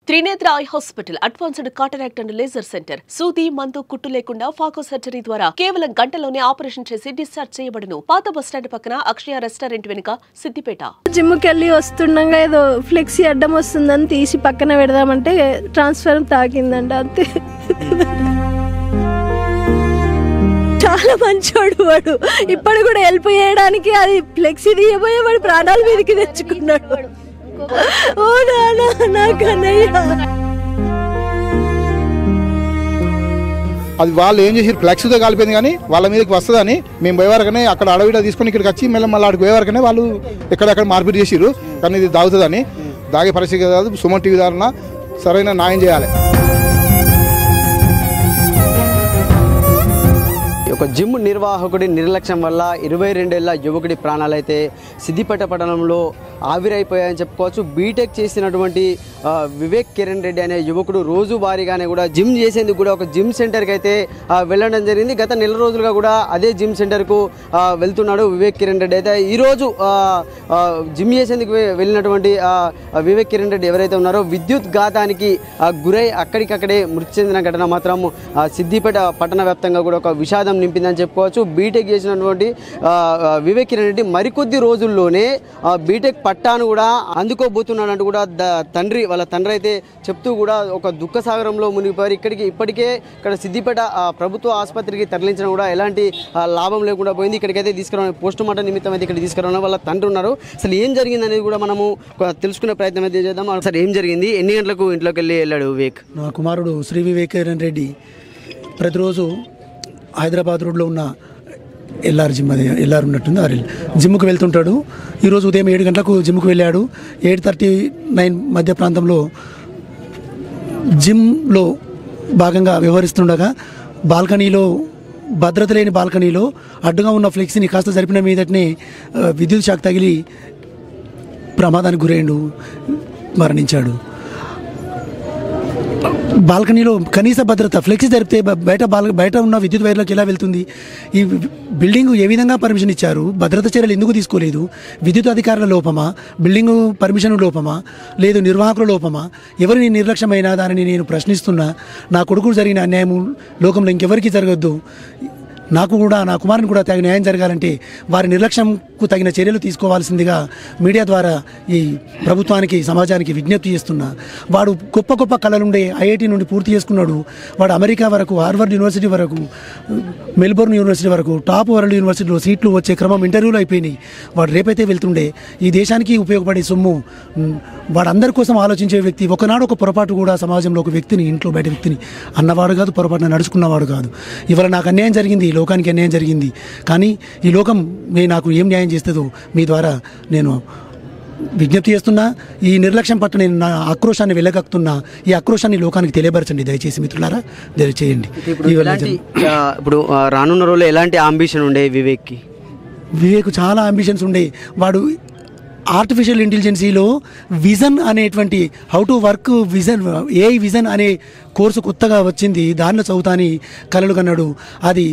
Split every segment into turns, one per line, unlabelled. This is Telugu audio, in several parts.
Trinetra eye hospital advanced cataract and laser centre. సూది మందు కుట్టు లేకుండా ఫాకో సర్జరీ ద్వారా కేవలం గంటలోనే ఆపరేషన్ చేసి డిశ్చార్జ్ చేయబడును. పాత బస్టాండ్ పక్కన అక్షయ రెస్టారెంట్ వెనుక, సిద్దిపేట.
జిమ్ కెళ్ళి వస్తుండగా ఏదో ఫ్లెక్సీ అడ్డం వస్తుందని తీసి పక్కన పెడదామంటే ట్రాన్స్ఫర్ తాకిందంట. అంతే. చాలా మంచోడు వాడు. ఇప్పుడు కూడా హెల్ప్ చేయడానికి అది ఫ్లెక్సీ తీయబోయే వాడు ప్రాణాల మీదకి తెచ్చుకున్నాడు. ఓ నానా నా కన్నయ్య.
అది వాళ్ళు ఏం చేసి ఫ్లెక్స్తో కాలిపోయింది, కానీ వాళ్ళ మీదకి వస్తుందని మేము పోయేవారికనే అక్కడ అడవిడ తీసుకొని ఇక్కడికి వచ్చి మళ్ళీ అక్కడికి పోయేవారికనే వాళ్ళు ఎక్కడెక్కడ మార్పిడి చేసిర్రు. కానీ ఇది దాగుతుందని దాగే పరిస్థితి కాదు. సుమన్ టీవీ ద్వారా సరైన న్యాయం చేయాలి.
ఒక జిమ్ నిర్వాహకుడి నిర్లక్ష్యం వల్ల 22 ఏళ్ల యువకుడి ప్రాణాలైతే సిద్దిపేట పట్టణంలో ఆవిరైపోయాయని చెప్పుకోవచ్చు. బీటెక్ చేసినటువంటి వివేక్ కిరణ్ రెడ్డి అనే యువకుడు రోజువారీగానే కూడా జిమ్ చేసేందుకు కూడా ఒక జిమ్ సెంటర్కి అయితే వెళ్ళడం జరిగింది. గత నెల రోజులుగా కూడా అదే జిమ్ సెంటర్కు వెళ్తున్నాడు వివేక్ కిరణ్ రెడ్డి. అయితే ఈరోజు జిమ్ చేసేందుకు వెళ్ళినటువంటి వివేక్ కిరణ్ రెడ్డి ఎవరైతే ఉన్నారో విద్యుత్ ఘాతానికి గురై అక్కడికక్కడే మృతి చెందిన ఘటన మాత్రం సిద్దిపేట పట్టణ వ్యాప్తంగా కూడా ఒక విషాదం నింపిందని చెప్పుకోవచ్చు. బీటెక్ చేసినటువంటి వివేక్ కిరణ్ రెడ్డి మరికొద్ది రోజుల్లోనే బీటెక్ పట్టాను కూడా అందుకోబోతున్నాడంటూ కూడా వాళ్ళ తండ్రి అయితే చెప్తూ కూడా ఒక దుఃఖ సాగరంలో మునిగిపోయారు. ఇప్పటికే ఇక్కడ సిద్దిపేట ప్రభుత్వ ఆసుపత్రికి తరలించడం కూడా ఎలాంటి లాభం లేకుండా పోయింది. ఇక్కడికైతే తీసుకురావడం పోస్ట్ మార్టం నిమిత్తం అయితే ఇక్కడ తీసుకురావడం వాళ్ళ తండ్రి ఉన్నారు. అసలు ఏం జరిగింది అనేది కూడా మనము తెలుసుకునే ప్రయత్నం అయితే చేద్దాం. అసలు ఏం జరిగింది, ఎన్ని గంటలకు ఇంట్లోకి వెళ్ళాడు వివేక్?
నా కుమారుడు శ్రీ వివేక్ కిరణ్ రెడ్డి ప్రతిరోజు హైదరాబాద్ రోడ్లో ఉన్న ఎల్ఆర్ జిమ్, అది ఎల్ఆర్ ఉన్నట్టుంది, ఆ జిమ్కి వెళ్తుంటాడు. ఈరోజు ఉదయం 7 గంటలకు జిమ్కి వెళ్ళాడు. 8:39 మధ్య ప్రాంతంలో జిమ్లో భాగంగా వ్యవహరిస్తుండగా బాల్కనీలో, భద్రత లేని బాల్కనీలో అడ్డుగా ఉన్న ఫ్లెక్సీని కాస్త జరిపిన మీదటనే విద్యుత్ షాక్ తగిలి ప్రమాదానికి గురైండు, మరణించాడు. బాల్కనీలో కనీస భద్రత, ఫ్లెక్సీ జరిపితే బయట ఉన్న విద్యుత్ వైర్లోకి ఎలా వెళ్తుంది? ఈ బిల్డింగ్ ఏ విధంగా పర్మిషన్ ఇచ్చారు? భద్రత చర్యలు ఎందుకు తీసుకోలేదు? విద్యుత్ అధికారుల లోపమా, బిల్డింగ్ పర్మిషన్ లోపమా, లేదు నిర్వాహకుల లోపమా? ఎవరిని నిర్లక్ష్యమైనా దానిని నేను ప్రశ్నిస్తున్నా. నా కొడుకు జరిగిన అన్యాయం లోకంలో ఇంకెవరికి జరగద్దు. నాకు కూడా, నా కుమారుని కూడా తగిన న్యాయం జరగాలంటే వారి నిర్లక్ష్యంకు తగిన చర్యలు తీసుకోవాల్సిందిగా మీడియా ద్వారా ఈ ప్రభుత్వానికి, సమాజానికి విజ్ఞప్తి చేస్తున్నా. వాడు గొప్ప గొప్ప కళలుండే ఐఐటి నుండి పూర్తి చేసుకున్నాడు. వాడు అమెరికా వరకు, హార్వర్డ్ యూనివర్సిటీ వరకు, మెల్బోర్న్ యూనివర్సిటీ వరకు, టాప్ వరల్డ్ యూనివర్సిటీలో సీట్లు వచ్చే క్రమం ఇంటర్వ్యూలు అయిపోయినాయి. వాడు రేపైతే వెళ్తుండే. ఈ దేశానికి ఉపయోగపడే సొమ్ము, వాడు అందరి కోసం ఆలోచించే వ్యక్తి. ఒకనాడు ఒక పొరపాటు కూడా సమాజంలో ఒక వ్యక్తిని, ఇంట్లో బయట వ్యక్తిని అన్నవాడు కాదు, పొరపాటున నడుచుకున్నవాడు కాదు. ఇవాళ నాకు అన్యాయం జరిగింది, లోకానికి అన్యాయం జరిగింది. కానీ ఈ లోకం నాకు ఏం న్యాయం చేస్తుందో మీ ద్వారా నేను విజ్ఞప్తి చేస్తున్నా. ఈ నిర్లక్ష్యం పట్ల నేను నా ఆక్రోశాన్ని వెళ్ళగక్కుతున్నా. ఈ ఆక్రోశాన్ని లోకానికి తెలియపరచండి దయచేసి మిత్రులారా, దయచేయండి.
ఇప్పుడు రానున్న రోజుల్లో ఎలాంటి అంబిషన్ ఉండే వివేక్కి?
వివేక్ చాలా అంబిషన్స్ ఉండే. వాడు ఆర్టిఫిషియల్ ఇంటెలిజెన్సీలో విజన్ అనేటువంటి, how to work vision, AI vision అనే కోర్సు కొత్తగా వచ్చింది. దానిలో చదువుతాని కలలు కన్నాడు. అది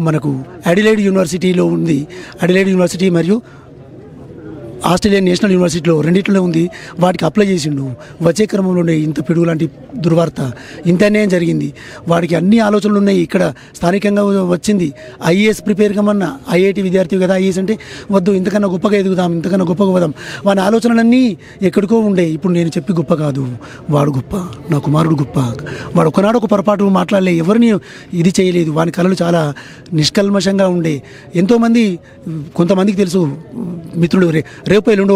మనకు అడిలైడ్ యూనివర్సిటీలో ఉంది. అడిలైడ్ యూనివర్సిటీ మరియు ఆస్ట్రేలియన్ నేషనల్ యూనివర్సిటీలో రెండింటిలో ఉంది. వాటికి అప్లై చేసిండు. వచ్చే క్రమంలోనే ఇంత పిడుగు లాంటి దుర్వార్త, ఇంత అన్యాయం జరిగింది. వాడికి అన్ని ఆలోచనలు ఉన్నాయి. ఇక్కడ స్థానికంగా వచ్చింది ఐఏఎస్ ప్రిపేర్ కమన్నా. ఐఐటి విద్యార్థి కదా, ఐఏఎస్ అంటే వద్దు, ఇంతకన్నా గొప్పగా ఎదుగుదాం, ఇంతకన్నా గొప్పగా పోదాం. వాని ఆలోచనలన్నీ ఎక్కడికో ఉండే. ఇప్పుడు నేను చెప్పి గొప్ప కాదు, వాడు గొప్ప, నా కుమారుడు గొప్ప. వాడు ఒకనాడు ఒక పొరపాటు మాట్లాడలే, ఎవరిని ఇది చేయలేదు. వాని కళలు చాలా నిష్కల్మషంగా ఉండే. ఎంతోమంది, కొంతమందికి తెలుసు మిత్రులు, రేపు ఎల్లుండో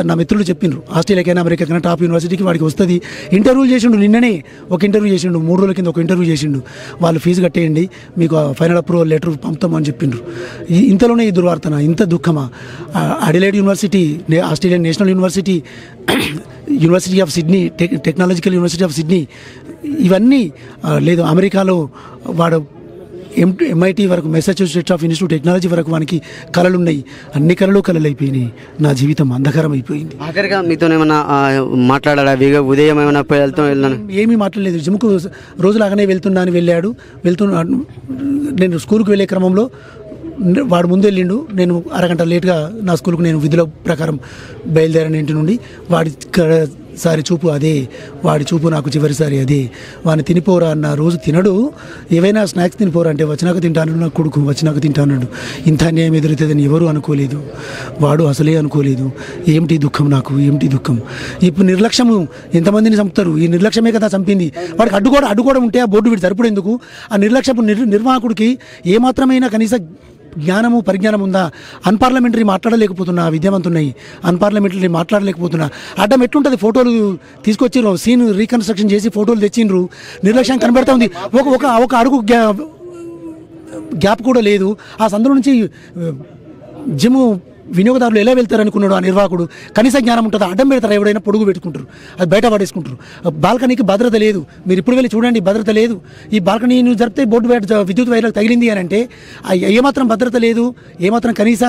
నా మిత్రులు చెప్పిండ్రు, ఆస్ట్రేలియాకైనా అమెరికాకైనా టాప్ యూనివర్సిటీకి వాడికి వస్తుంది. ఇంటర్వ్యూ చేసిండు, నిన్ననే ఒక ఇంటర్వ్యూ చేసిండు, 3 రోజుల కింద ఒక ఇంటర్వ్యూ చేసిండు. వాళ్ళు ఫీజు కట్టేయండి, మీకు ఫైనల్ అప్రూవల్ లెటర్ పంపుతామని చెప్పిండ్రు. ఇంతలోనే ఈ దుర్వార్తన, ఇంత దుఃఖమా? Adelaide university, Australian national university, university of Sydney, technological university of Sydney, ఇవన్నీ లేదు. అమెరికాలో వాడు MIT వరకు, మెసాచ్యూసెట్స్ ఆఫ్ ఇన్స్టిట్యూట్ టెక్నాలజీ వరకు వానికి కళలు ఉన్నాయి. అన్ని కళలు అయిపోయినాయి. నా జీవితం అంధకారం అయిపోయింది.
ఆఖరిగా మీతో ఏమైనా మాట్లాడాడా? ఉదయం ఏమైనా వెళ్ళాను?
ఏమీ మాట్లాడలేదు. జిమ్కు రోజులాగానే వెళ్తున్నా అని నేను స్కూల్కి వెళ్ళే క్రమంలో వాడు ముందు వెళ్ళిండు. నేను అరగంట లేట్గా నా స్కూల్కు నేను విధుల ప్రకారం బయలుదేరాను ఇంటి నుండి. వాడి చివరిసారి చూపు అదే, వాడి చూపు నాకు చివరిసారి అదే. వాడిని తినిపోరా అన్న రోజు తినడు, ఏవైనా స్నాక్స్ తినిపోరా అంటే వచ్చినాక తింటాను నా కొడుకు, వచ్చినాక తింటాను. ఇంత అన్యాయం ఎదురుతుందని ఎవరు అనుకోలేదు, వాడు అసలే అనుకోలేదు. ఏమిటి దుఃఖం నాకు, ఏమిటి దుఃఖం. ఇప్పుడు నిర్లక్ష్యము ఎంతమందిని చంపుతారు, ఈ నిర్లక్ష్యమే కదా చంపింది. వాడికి అడ్డుకోవడం ఉంటే ఆ బోర్డు వీడు సరిపడు ఎందుకు? ఆ నిర్లక్ష్యపు నిర్వాహకుడికి ఏమాత్రమైనా కనీస జ్ఞానము పరిజ్ఞానం ఉందా? అన్పార్లమెంటరీ మాట్లాడలేకపోతున్నా, విద్యావంతున్నాయి అన్పార్లమెంటరీ మాట్లాడలేకపోతున్నా. అడ్డం ఎట్లుంటుంది? ఫోటోలు తీసుకొచ్చిండ్రు, సీన్ రీకన్స్ట్రక్షన్ చేసి ఫోటోలు తెచ్చిండ్రు, నిర్లక్ష్యం కనబడతా ఉంది. ఒక అడుగు గ్యాప్ కూడా లేదు. ఆ సందులో నుంచి జిమ్ వినియోగదారులు ఎలా వెళ్తారనుకున్నాడు ఆ నిర్వాహకుడు. కనీస జ్ఞానం ఉంటుందా? అడ్డం పెడతారు, ఎవడైనా పొడుగు పెట్టుకుంటారు, అది బయట పడేసుకుంటారు. బాల్కనీకి భద్రత లేదు, మీరు ఇప్పుడు వెళ్ళి చూడండి, భద్రత లేదు. ఈ బాల్కనీని జరిపితే బోర్డు విద్యుత్ వైర్లకు తగిలింది అని అంటే ఏమాత్రం భద్రత లేదు, ఏమాత్రం కనీస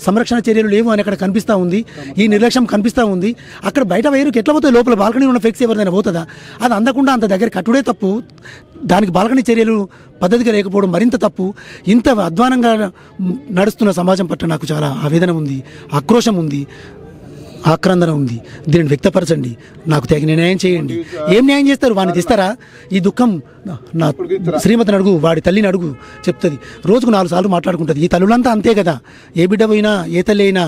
సంరక్షణ చర్యలు లేవు అని అక్కడ కనిపిస్తూ ఉంది. ఈ నిర్లక్ష్యం కనిపిస్తూ ఉంది. అక్కడ బయట వైరుకి ఎట్లా పోతే లోపల బాల్కనీ ఉన్న ఫ్లెక్స్ ఎవరిదైనా పోతుందా? అది అందకుండా అంత దగ్గర కట్టుడే తప్పు. దానికి బాల్కనీ చర్యలు పద్ధతిగా లేకపోవడం మరింత తప్పు. ఇంత అధ్వానంగా నడుస్తున్న సమాజం పట్ల నాకు చాలా ఆవేదన ఉంది, ఆక్రోశం ఉంది, ఆక్రందన ఉంది. దీనిని వ్యక్తపరచండి, నాకు తగిన న్యాయం చేయండి. ఏం న్యాయం చేస్తారు? వాడిని తీస్తారా? ఈ దుఃఖం నా శ్రీమతిని అడుగు, వాడి తల్లిని అడుగు, చెప్తుంది. రోజుకు 4 సార్లు మాట్లాడుకుంటుంది. ఈ తల్లులంతా అంతే కదా, ఏ బిడ్డ పోయినా, ఏ తల్లి అయినా,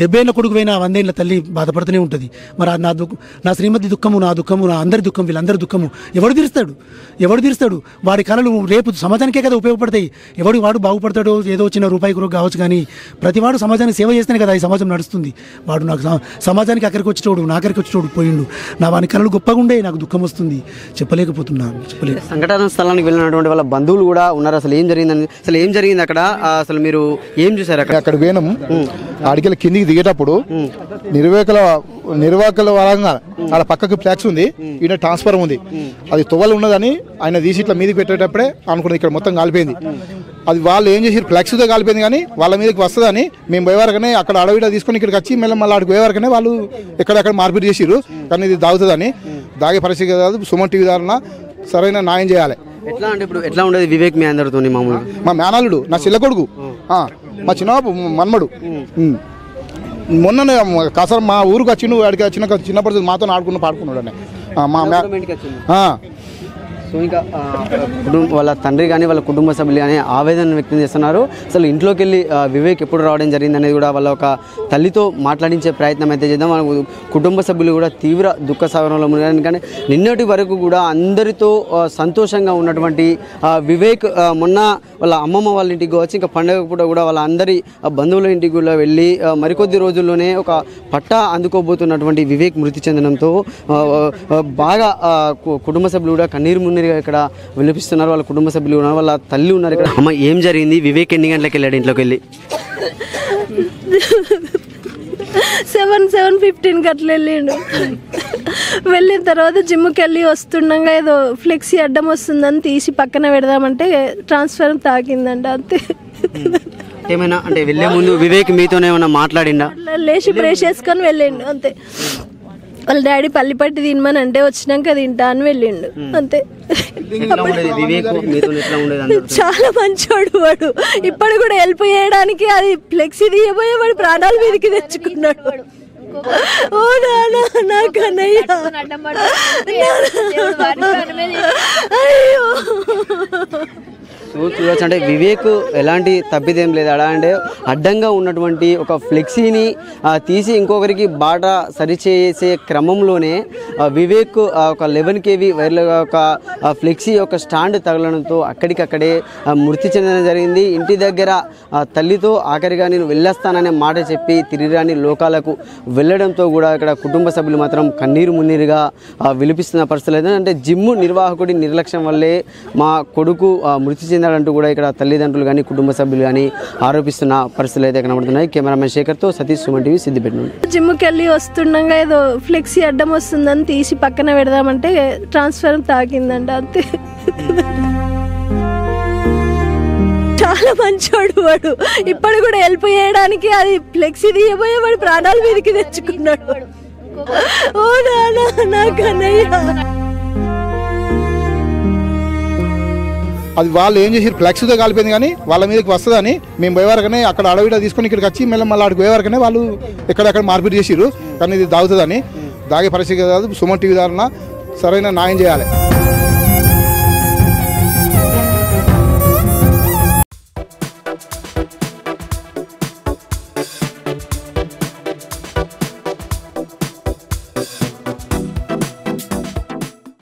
70 ఏళ్ళ కొడుకు పోయినా 100 ఏళ్ళ తల్లి బాధపడుతూనే ఉంటుంది. మరి నా శ్రీమతి దుఃఖము, నా దుఃఖము, నా అందరి దుఃఖం, వీళ్ళందరి దుఃఖము ఎవడు తీరుస్తాడు? వాడి కళలు రేపు సమాజానికే కదా ఉపయోగపడతాయి. వాడు బాగుపడతాడో ఏదో చిన్న రూపాయి కొరకు కావచ్చు, కానీ ప్రతివాడు సమాజానికి సేవ చేస్తేనే కదా ఈ సమాజం నడుస్తుంది. వాడు నాకు సమాజానికి అక్కడికి వచ్చేటోడు, నా అక్కడికి వచ్చేటోడు పోయిండు. నా వాని కళలు గొప్పగా ఉండే, నాకు దుఃఖం వస్తుంది, చెప్పలేకపోతున్నాను.
సంఘటన స్థలానికి వెళ్ళినటువంటి వాళ్ళ బంధువులు కూడా ఉన్నారు. అసలు ఏం జరిగింది అక్కడ? అసలు మీరు ఏం చూసారు
అక్కడ పోయినాము. ఆడికెళ్ళి కిందికి దిగేటప్పుడు నిర్వాహకుల వరంగా ఆడ పక్కకి ఫ్లాక్స్ ఉంది, ఈయన ట్రాన్స్ఫర్ ఉంది, అది తొవ్వలు ఉన్నదని ఆయన తీసి ఇట్లా మీదకి పెట్టేటప్పుడే అనుకున్నది ఇక్కడ మొత్తం కాలిపోయింది. అది వాళ్ళు ఏం చేసి ఫ్లెక్స్తో కాలిపోయింది, కానీ వాళ్ళ మీదకి వస్తుందని మేము పోయేవరకనే అక్కడ అడవిడ తీసుకొని ఇక్కడికి వచ్చి మళ్ళీ అక్కడికి పోయేవరకనే వాళ్ళు ఎక్కడెక్కడ మార్పిడి చేసిర్రు. కానీ ఇది దాగుతుందని, దాగే పరిస్థితి కాదు. సుమన్ టీవీ ద్వారా సరైన న్యాయం చేయాలి.
ఎట్లా అంటే ఇప్పుడు ఎట్లా ఉండేది వివేక్ మీ అందరితో? మామూలు
మా మేనల్లుడు, నా చిల్ల కొడుకు, మా చిన్నబాబు మన్మడు. మొన్న కాసారి మా ఊరికి వచ్చిండు, వాడికి చిన్నప్పటి మాతో ఆడుకున్న పాడుకున్నాడు అని
సో ఇంకా వాళ్ళ తండ్రి కానీ వాళ్ళ కుటుంబ సభ్యులు కానీ ఆవేదన వ్యక్తం చేస్తున్నారు. అసలు ఇంట్లోకి వెళ్ళి వివేక్ ఎప్పుడు రావడం జరిగింది అనేది కూడా వాళ్ళ ఒక తల్లితో మాట్లాడించే ప్రయత్నం అయితే చేద్దాం. మన కుటుంబ సభ్యులు కూడా తీవ్ర దుఃఖ సాగరంలో ఉన్నారు. కానీ నిన్నటి వరకు కూడా అందరితో సంతోషంగా ఉన్నటువంటి వివేక్ మొన్న వాళ్ళ అమ్మమ్మ వాళ్ళ ఇంటికి వచ్చి ఇంకా పండుగ పూట కూడా వాళ్ళ అందరి బంధువుల ఇంటికి కూడా వెళ్ళి మరికొద్ది రోజుల్లోనే ఒక పట్టా అందుకోబోతున్నటువంటి వివేక్ మృతి చెందడంతో బాగా కుటుంబ సభ్యులు కూడా కన్నీరు మున్నీరుగా ఇక్కడ వినిపిస్తున్నారు. వాళ్ళ కుటుంబ సభ్యులు ఉన్నారు, వాళ్ళ తల్లి ఉన్నారు ఇక్కడ. అమ్మ, ఏం జరిగింది? వివేక్ ఎన్ని గంటలకు వెళ్ళాడు ఇంట్లోకి వెళ్ళి?
7:15 అట్లా వెళ్ళిండు. వెళ్ళిన తర్వాత జిమ్కి వెళ్ళి వస్తుండగా ఏదో ఫ్లెక్సీ అడ్డం వస్తుందని తీసి పక్కన పెడదామంటే ట్రాన్స్ఫర్ తాకిందంట, అంతే.
ఏమైనా అంటే వెళ్ళే ముందు వివేక్ మీతోనే ఏమైనా మాట్లాడిండా?
లేచి బ్రష్ చేసుకొని వెళ్ళిండు, అంతే. వాళ్ళ డాడీ పల్లిపట్టి తినమని అంటే వచ్చినాక తింటా అని వెళ్ళిండు, అంతే. చాలా మంచోడు వాడు. ఇప్పుడు కూడా హెల్ప్ చేయడానికి అది ఫ్లెక్సీ తీయబోయే వాడు ప్రాణాల మీదకి తెచ్చుకున్నాడు. ఓ నాన్న, నా కన్నయ్య, అయ్యో.
చూడొచ్చు అంటే వివేక్ ఎలాంటి తప్పిదేం లేదు. అలా అంటే అడ్డంగా ఉన్నటువంటి ఒక ఫ్లెక్సీని తీసి ఇంకొకరికి బాట సరిచేసే క్రమంలోనే వివేక్ ఒక 11 kV వైర్లుగా ఒక ఫ్లెక్సీ యొక్క స్టాండ్ తగలడంతో అక్కడికక్కడే మృతి చెందడం జరిగింది. ఇంటి దగ్గర తల్లితో ఆఖరిగా నేను వెళ్ళొస్తాననే మాట చెప్పి తిరిగిరాని లోకాలకు వెళ్ళడంతో కూడా ఇక్కడ కుటుంబ సభ్యులు మాత్రం కన్నీరు మున్నీరుగా విలిపిస్తున్న పరిస్థితులు అయితే. అంటే జిమ్ నిర్వాహకుడి నిర్లక్ష్యం వల్లే మా కొడుకు మృతి చెందాడంటూ కూడా ఇక్కడ తల్లిదండ్రులు కానీ కుటుంబ సభ్యులు కానీ ఆరోపిస్తున్న పరిస్థితులు అయితే కనబడుతున్నాయి. కెమెరామెన్ శేఖర్తో సతీష్, సుమన్ టీవీ, సిద్దిపేట నుండి.
జిమ్కి వెళ్ళి వస్తుండగా ఏదో ఫ్లెక్సీ అడ్డం వస్తుందని తీసి పక్కన పెడదామంటే ట్రాన్స్ఫర్ తాకిందంట, అంతే. చాలా మంచోడు వాడు. ఇప్పుడు కూడా హెల్ప్ చేయడానికి అది ఫ్లెక్సీ తీయబోయే వాడు ప్రాణాల మీదకి తెచ్చుకున్నాడు. ఓ నాన్న, నా కన్నయ్య.
అది వాళ్ళు ఏం చేసి ఫ్లెక్స్తో కాలిపోయింది, కానీ వాళ్ళ మీదకి వస్తుందని మేము పోయేవరకనే అక్కడ అడవిడ తీసుకొని ఇక్కడికి వచ్చి మళ్ళీ అక్కడికి పోయేవరకనే వాళ్ళు ఎక్కడెక్కడ మార్పిడి చేసిర్రు. కానీ ఇది దాగుతుందని, దాగే పరిస్థితి కాదు. సుమన్ టీవీ ద్వారా సరైన న్యాయం చేయాలి.